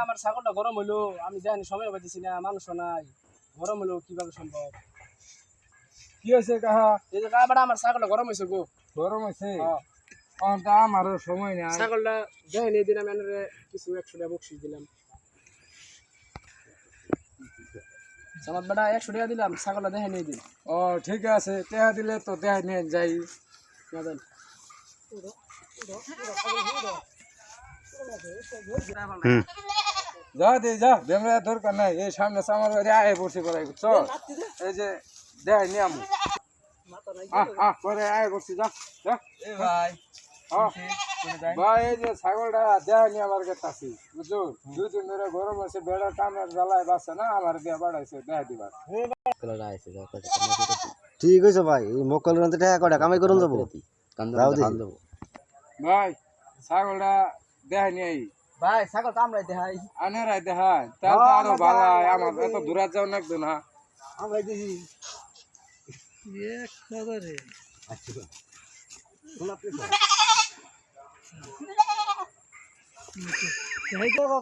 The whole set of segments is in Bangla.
আমার ছাগলটা গরম হইলো, আমি জানি সময় পাইতেছি না, মানুষ নাই, গরম হইলো কিভাবে সম্ভব? কি হয়েছে কাহা? এই যে কাবাটা আমার ছাগলটা গরম হয়েছে গো। গরম হয়েছে? হ্যাঁ, তা আমারও সময় নাই। ছাগলটা দেখে নিয়ে দিলাম, এনারে কিছু 100 টাকা বকশিস দিলাম। আমার বেটা 100 টাকা দিলাম, ছাগলটা দেখে নিয়ে দিন। ও ঠিক আছে, টেহা দিলে তো দেয়া নিয়ে যাই। না দেন। যা দে যা, বেমরা দরকার নাই, এই সামনে আমার বাড়ি আয় বসে পড়াই চল। এই যে দেয় নিয়ে আমু পরে আয় বসে যা যা। ভাই ভাই এই যে ছাগলটা দেয় নিয়ে আমার কাছে আছি বুঝছো, 2 দিন ধরে গরম আছে, বেড়া টানের জ্বালায় বাসে না, আমার দিয়ে বাড়াইছে দেয় দিবার। ঠিক আছে ভাই, এই মক্কল রাতে টাকা কয়টা কামাই করুন যাবো। ভাই ছাগলটা দেয় নিয়ে ভাই ছাগল কামড়াইতে হাই আনারাই দেখায়, তাহলে তো আরো ভালো হয়, আমার এত দূরে যাও লাগতো না। আমরা দেখি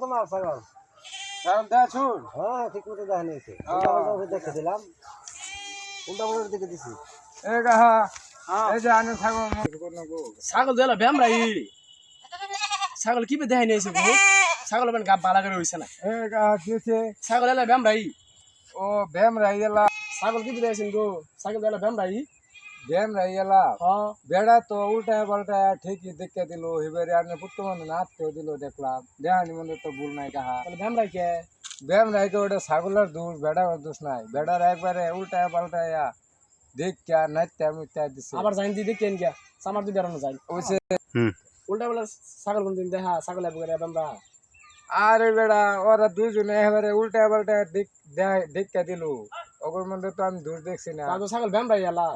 তোমার ছাগল। ছাগল দেয় শুন। হ্যাঁ ঠিক মতো দেখা নিয়েছে, দেখে দিলাম, উল্টা পাল্টা দেখে দিছি। এ কাহা এই যে আনে ছাগল গো। ছাগল দিলা ব্যামরাই ছাগল কি দেখে নিয়েছে গো। ছাগল বেন গাব বালা করে হইছে না। এ কাহা কিছে? ছাগল এলা ব্যামরাই। ও বেম রাইলা। ছাগল কি দিয়েছেন গো? ছাগল এলা ব্যামরাই। বেম রাইলা হ্যাঁ বেড়া তো উল্টা পাল্টা ঠিকই দেখে দিল, এবারে আনে পুত্তমান নাচতেও দিল, দেখলাম দেহানি মনে তো ভুল নাই কাহা। তাহলে ব্যামরাই কে? বেম রাইকে ওটা ছাগলের দোষ, বেড়ার দোষ নাই, বেড়ার একবারে উল্টা পাল্টা দেখ নাচতে আমি দিছে। আবার জাইন দিদি কেন গিয়া সামার দি বেরানো যাই ওইছে উল্টা বেলা ছাগল কোন দিন দেখা ছাগল এবরে ব্যামরা। আরে বেড়া ওরা দুজনে এবারে উল্টা পাল্টা দেখে দিল, ওগুর মধ্যে তো আমি দোষ দেখছি না। ছাগল ব্যামরাই এলা।